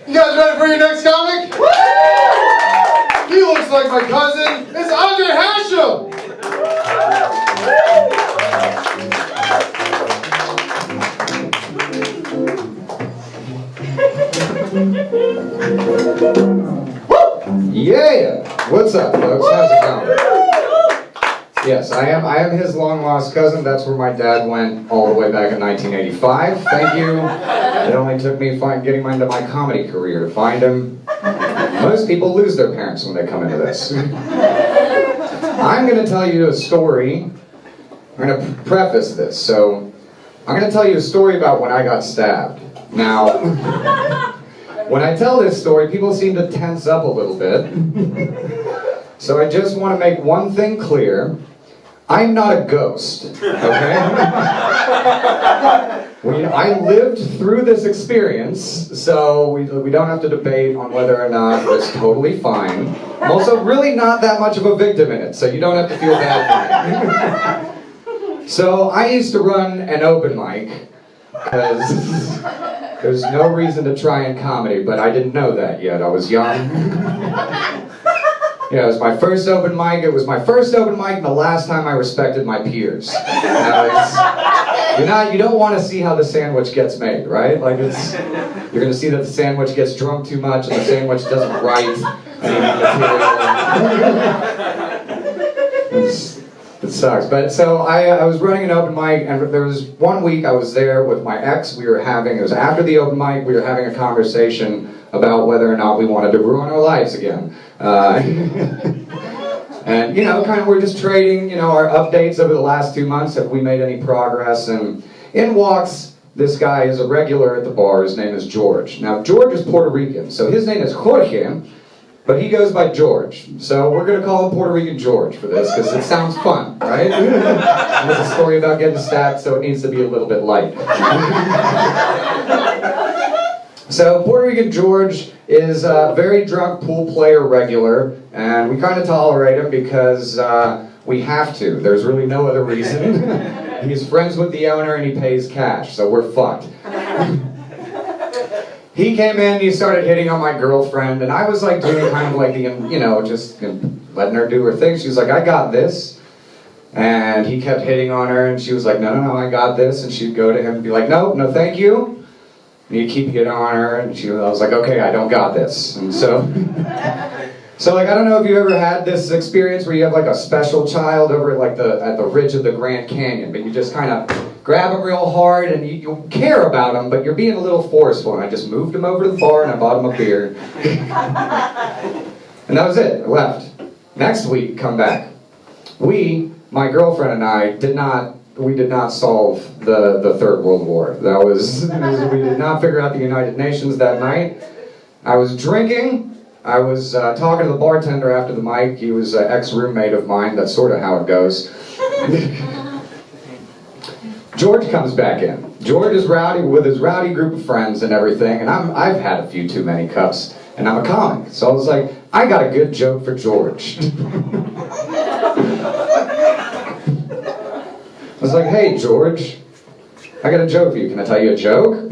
You guys ready for your next comic? He looks like my cousin. It's Hashem. Yeah! What's up, folks? How's it going? Yes, I am his long-lost cousin. That's where my dad went all the way back in 1985. Thank you. It only took me getting into my comedy career to find him. Most people lose their parents when they come into this. I'm going to tell you a story. I'm going to preface this. So, I'm going to tell you a story about when I got stabbed. Now, when I tell this story, people seem to tense up a little bit. So I just want to make one thing clear. I'm not a ghost, okay? I lived through this experience, so we don't have to debate on whether or not it's totally fine. I'm also really not that much of a victim in it, so you don't have to feel bad for me. So I used to run an open mic, because there's no reason to try in comedy, but I didn't know that yet. I was young. Yeah, it was my first open mic. It was my first open mic and the last time I respected my peers. You don't want to see how the sandwich gets made, right? Like you're going to see that the sandwich gets drunk too much and the sandwich doesn't write any material. It sucks. But so I was running an open mic, and there was one week I was there with my ex. It was after the open mic, we were having a conversation about whether or not we wanted to ruin our lives again. And, kind of we're just trading, our updates over the last 2 months. Have we made any progress? And in walks this guy is a regular at the bar. His name is George. Now, George is Puerto Rican, so his name is Jorge, but he goes by George. So we're going to call him Puerto Rican George for this, because it sounds fun, right? And it's a story about getting stabbed, so it needs to be a little bit light. So Puerto Rican George is a very drunk pool player regular, and we kind of tolerate him because we have to. There's really no other reason. He's friends with the owner and he pays cash, so we're fucked. He came in, he started hitting on my girlfriend, and I was like doing kind of like the, just letting her do her thing. She was like, I got this. And he kept hitting on her, and she was like, no, I got this. And she'd go to him and be like, no, thank you. And he'd keep hitting on her, and I was like, okay, I don't got this. And so, I don't know if you ever had this experience where you have like a special child over at the ridge of the Grand Canyon, but you just kind of grab him real hard, and you care about him, but you're being a little forceful. And I just moved him over to the bar, and I bought him a beer. And that was it. I left. Next week, come back. My girlfriend and I, did not solve the Third World War. We did not figure out the United Nations that night. I was drinking. I was talking to the bartender after the mic. He was an ex-roommate of mine. That's sort of how it goes. George comes back in. George is rowdy with his rowdy group of friends and everything, and I've had a few too many cups, and I'm a comic. So I was like, I got a good joke for George. I was like, hey, George, I got a joke for you. Can I tell you a joke?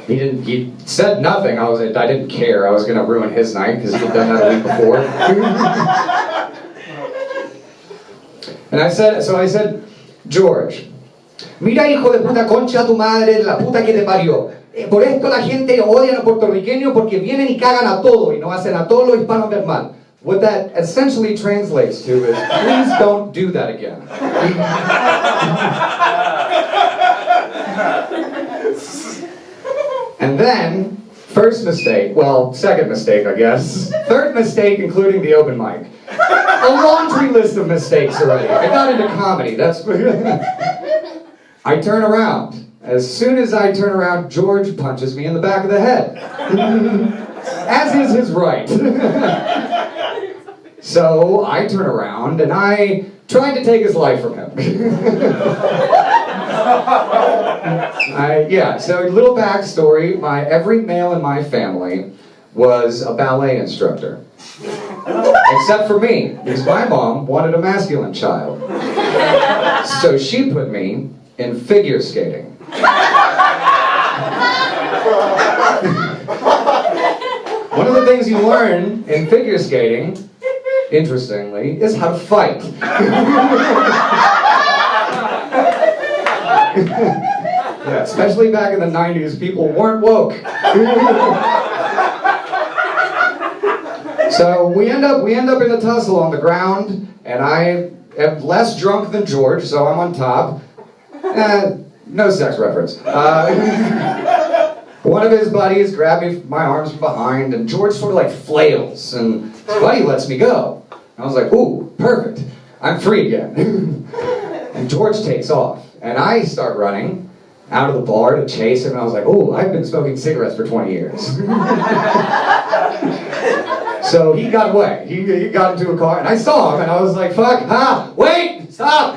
He said nothing. I didn't care. I was going to ruin his night because he had done that a week before. And I said, George, mira, hijo de puta, concha tu madre, la puta que te parió. Por esto la gente odia a los puertorriqueños porque vienen y cagan a todo y no hacen a todos los hispanos ver mal. What that essentially translates to is, please don't do that again. And then, second mistake, I guess. Third mistake, including the open mic. A laundry list of mistakes already. I got into comedy. I turn around. As soon as I turn around, George punches me in the back of the head. As is his right. So I turn around and I tried to take his life from him. So a little backstory. Every male in my family was a ballet instructor. Except for me, because my mom wanted a masculine child. So she put me in figure skating. One of the things you learn in figure skating, interestingly, is how to fight. Yeah, especially back in the 90s, people weren't woke. So we end up in a tussle on the ground, and I am less drunk than George, so I'm on top. No sex reference. One of his buddies grabbed me my arms from behind, and George sort of like flails, and his buddy lets me go. I was like, ooh, perfect. I'm free again. And George takes off, and I start running out of the bar to chase him, and I was like, ooh, I've been smoking cigarettes for 20 years. So he got away. He got into a car, and I saw him, and I was like, fuck, wait, stop!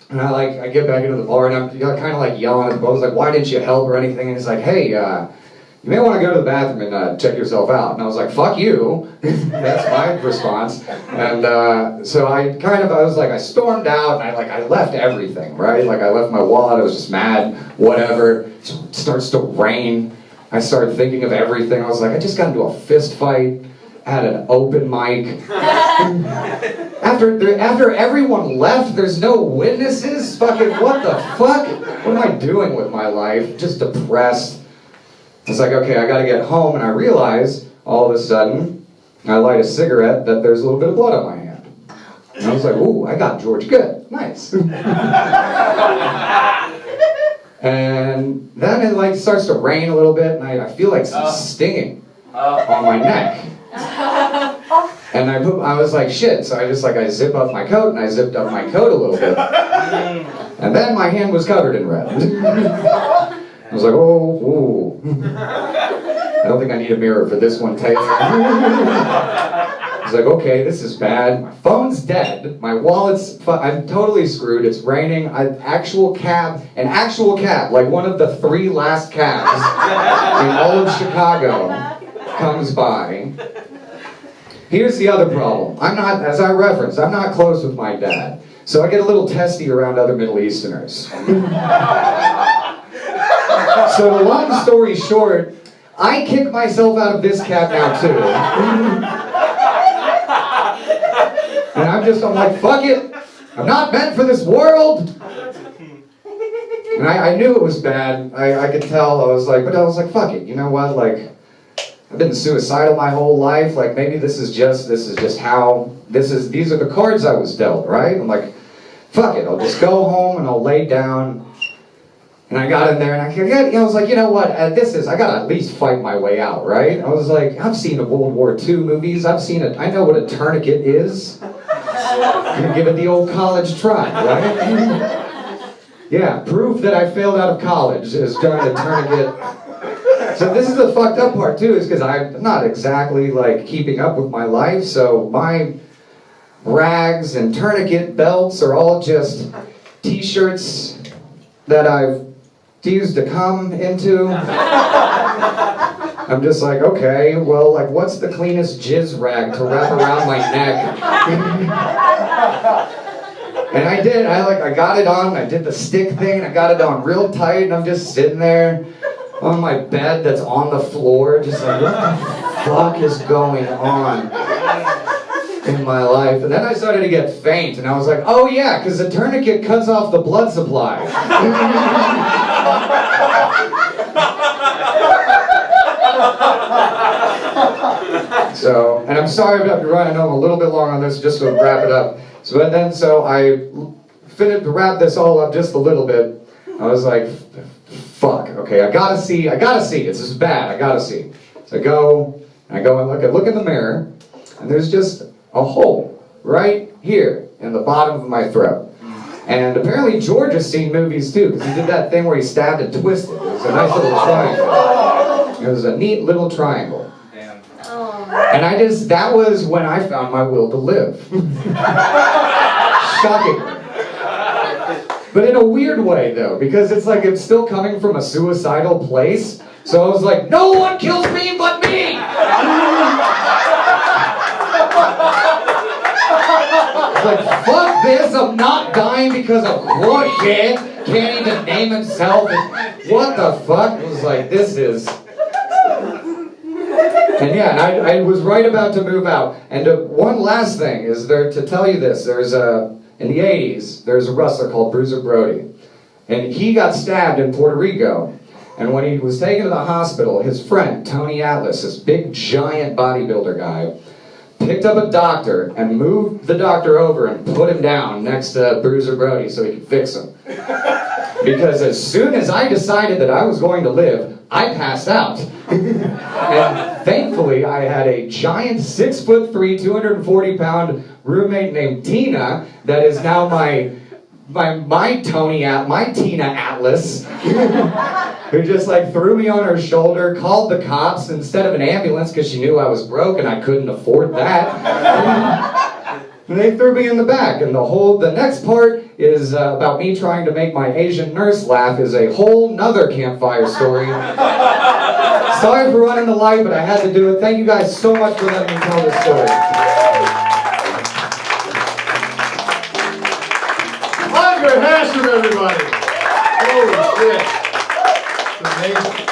And I get back into the bar, and I'm kind of like yelling at the boys, like, why didn't you help or anything? And he's like, hey, you may want to go to the bathroom and check yourself out. And I was like, fuck you. That's my response. And so I stormed out, and I left everything, right? Like, I left my wallet, I was just mad, whatever. It starts to rain. I started thinking of everything. I was like, I just got into a fist fight at an open mic. After everyone left, there's no witnesses? Fucking what the fuck? What am I doing with my life? Just depressed. It's like, okay, I gotta get home, and I realize, all of a sudden, I light a cigarette, that there's a little bit of blood on my hand. And I was like, ooh, I got George good. Nice. And then it starts to rain a little bit, and I feel like some stinging on my neck. And I was like, shit, so I zip up my coat, and I zipped up my coat a little bit. And then my hand was covered in red. I was like, oh, I don't think I need a mirror for this one, Taylor. I was like, okay, this is bad. My phone's dead. My wallet's, I'm totally screwed. It's raining. An actual cab, like one of the 3 last cabs in all of Chicago comes by. Here's the other problem. As I referenced, I'm not close with my dad. So I get a little testy around other Middle Easterners. So long story short, I kick myself out of this cab now too. And I'm like, fuck it. I'm not meant for this world. And I knew it was bad. I could tell. I was like, fuck it. You know what? Like, I've been suicidal my whole life. Like, maybe these are the cards I was dealt, right? I'm like, fuck it. I'll just go home and I'll lay down. And I got in there, and I was like, you know what, I gotta at least fight my way out, right? I was like, I've seen the World War II movies, I know what a tourniquet is. I'm gonna give it the old college try, right? Yeah, proof that I failed out of college is doing a tourniquet. So this is the fucked up part too, is because I'm not exactly like keeping up with my life, so my rags and tourniquet belts are all just t-shirts that I've used to come into. I'm just like, okay, well, like, what's the cleanest jizz rag to wrap around my neck? And I got it on, I did the stick thing, I got it on real tight, and I'm just sitting there on my bed that's on the floor, just like, what the fuck is going on in my life? And then I started to get faint, and I was like, oh yeah, because the tourniquet cuts off the blood supply. So, and I'm sorry about running. I know I'm a little bit long on this, just to wrap it up. So I finished to wrap this all up just a little bit. I was like, fuck, okay, I gotta see, this is bad, I gotta see. So I go and look in the mirror, and there's just a hole right here in the bottom of my throat. And apparently George has seen movies too, because he did that thing where he stabbed and twisted. It was a nice little triangle. It was a neat little triangle. Damn. And that was when I found my will to live. Shockingly. But in a weird way though, because it's like it's still coming from a suicidal place. So I was like, no one kills me but me! Like, fuck this, I'm not dying because of bullshit. Can't even name himself. What the fuck? It was like, this is... And yeah, and I was right about to move out. And one last thing is there to tell you this. There's in the 80s, there's a wrestler called Bruiser Brody. And he got stabbed in Puerto Rico. And when he was taken to the hospital, his friend, Tony Atlas, this big, giant bodybuilder guy, picked up a doctor and moved the doctor over and put him down next to Bruiser Brody so he could fix him. Because as soon as I decided that I was going to live, I passed out. And thankfully, I had a giant 6'3", 240-pound roommate named Tina that is now my Tina Atlas, who just like threw me on her shoulder, called the cops instead of an ambulance because she knew I was broke and I couldn't afford that. And they threw me in the back. And the next part is about me trying to make my Asian nurse laugh is a whole nother campfire story. Sorry for running the light, but I had to do it. Thank you guys so much for letting me tell this story. Hashem, everybody! Holy shit! It's amazing.